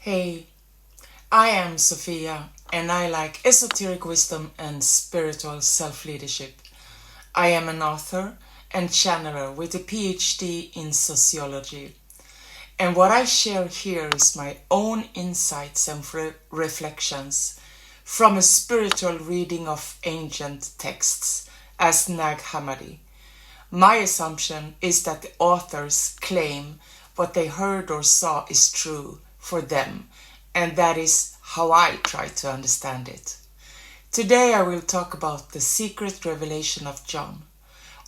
Hey, I am Sophia and I like esoteric wisdom and spiritual self-leadership. I am an author and channeler with a PhD in sociology. And what I share here is my own insights and reflections from a spiritual reading of ancient texts as Nag Hammadi. My assumption is that the authors claim what they heard or saw is true for them, and that is how I try to understand it. Today I will talk about the secret revelation of John,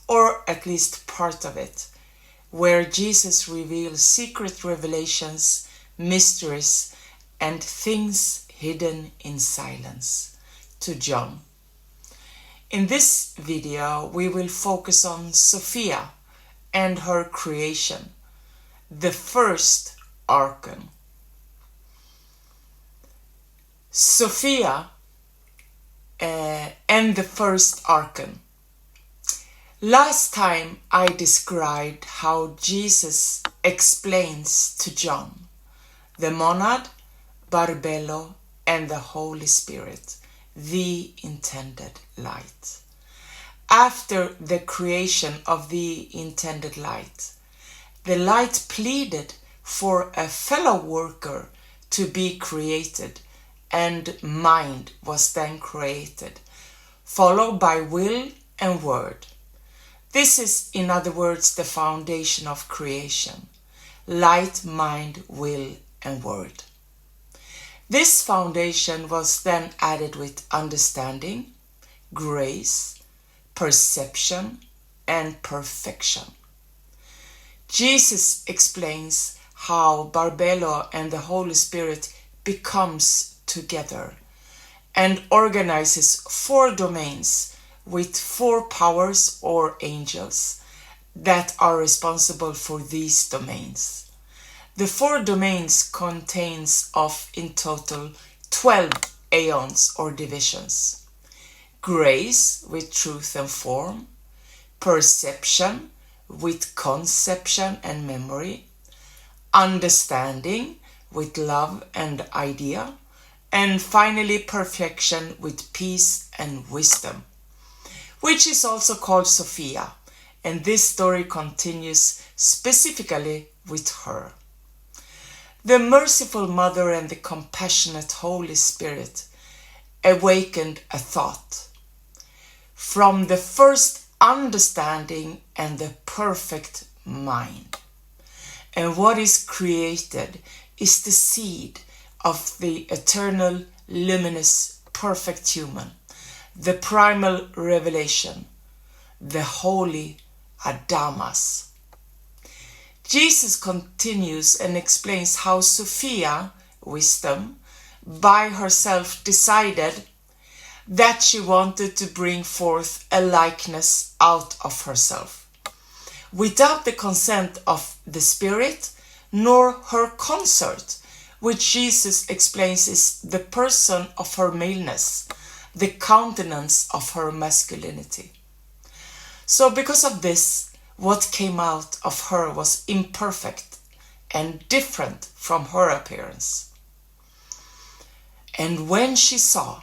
or at least part of it, where Jesus reveals secret revelations, mysteries, and things hidden in silence to John. In this video, we will focus on Sophia and her creation, the first archon. Sophia and the first archon. Last time I described how Jesus explains to John the monad, Barbello, and the Holy Spirit, the intended light. After the creation of the intended light, the light pleaded for a fellow worker to be created, and mind was then created, followed by will and word. This is, in other words, the foundation of creation: light, mind, will, and word. This foundation was then added with understanding, grace, perception, and perfection. Jesus explains how Barbello and the Holy Spirit becomes together and organizes 4 domains with 4 powers or angels that are responsible for these domains. The 4 domains contains of in total 12 aeons or divisions: grace with truth and form, perception with conception and memory, understanding with love and idea, and finally perfection with peace and wisdom, which is also called Sophia, and this story continues specifically with her. The merciful Mother and the compassionate Holy Spirit awakened a thought. From the first understanding and the perfect mind. And what is created is the seed of the eternal, luminous, perfect human, the primal revelation, the holy Adamas. Jesus continues and explains how Sophia, wisdom, by herself decided that she wanted to bring forth a likeness out of herself, without the consent of the Spirit, nor her consort, which Jesus explains is the person of her maleness, the countenance of her masculinity. So because of this, what came out of her was imperfect and different from her appearance. And when she saw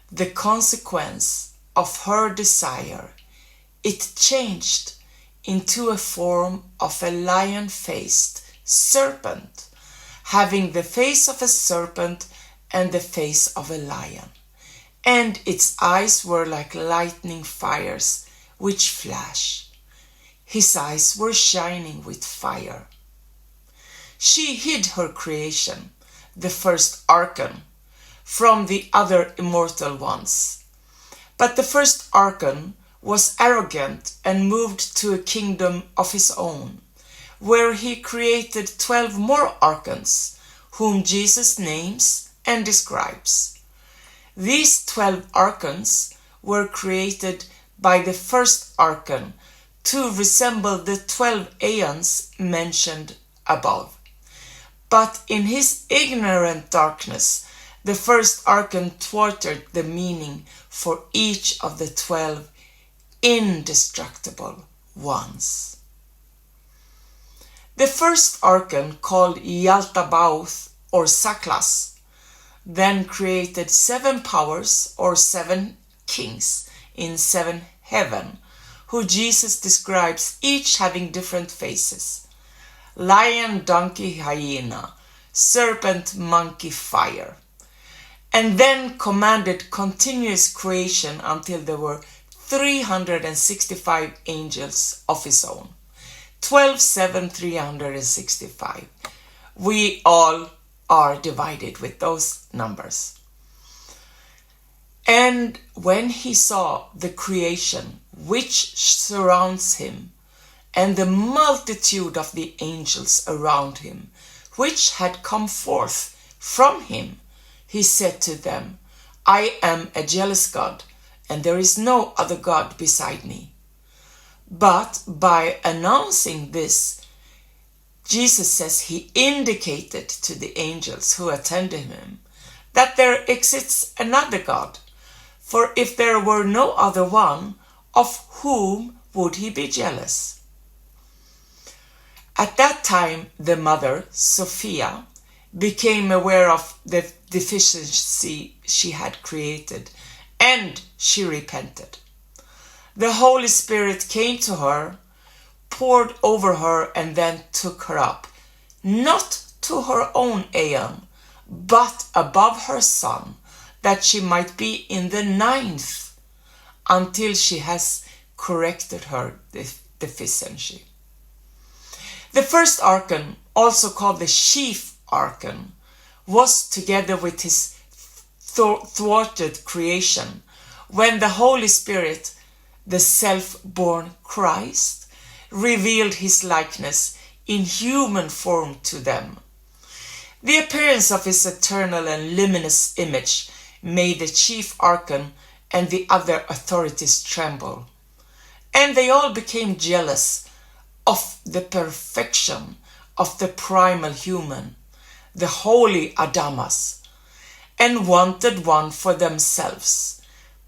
the consequence of her desire, it changed into a form of a lion-faced serpent, having the face of a serpent and the face of a lion, and its eyes were like lightning fires which flash. His eyes were shining with fire. She hid her creation, the first archon, from the other immortal ones. But the first archon was arrogant and moved to a kingdom of his own, where he created 12 more archons, whom Jesus names and describes. These 12 archons were created by the first archon to resemble the 12 aeons mentioned above. But in his ignorant darkness, the first archon thwarted the meaning for each of the 12 indestructible ones. The first archon, called Yaltabauth or saklas, then created 7 powers or 7 kings in 7 heaven, who Jesus describes each having different faces: lion, donkey, hyena, serpent, monkey, fire. And then commanded continuous creation until there were 365 angels of his own. 12, 7, 365. We all are divided with those numbers. And when he saw the creation which surrounds him, and the multitude of the angels around him, which had come forth from him, he said to them, I am a jealous God, and there is no other God beside me. But by announcing this, Jesus says he indicated to the angels who attended him that there exists another God. For if there were no other one, of whom would he be jealous? At that time, the mother, Sophia, became aware of the deficiency she had created, and she repented. The Holy Spirit came to her, poured over her, and then took her up, not to her own aeon, but above her son, that she might be in the 9th, until she has corrected her deficiency. The first archon, also called the chief archon, was together with his thwarted creation when the Holy Spirit, the self-born Christ, revealed his likeness in human form to them. The appearance of his eternal and luminous image made the chief archon and the other authorities tremble, and they all became jealous of the perfection of the primal human, the holy Adamas, and wanted one for themselves.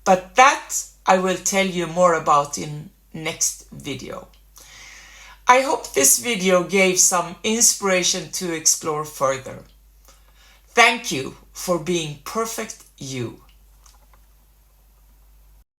But that I will tell you more about in next video. I hope this video gave some inspiration to explore further. Thank you for being perfect you.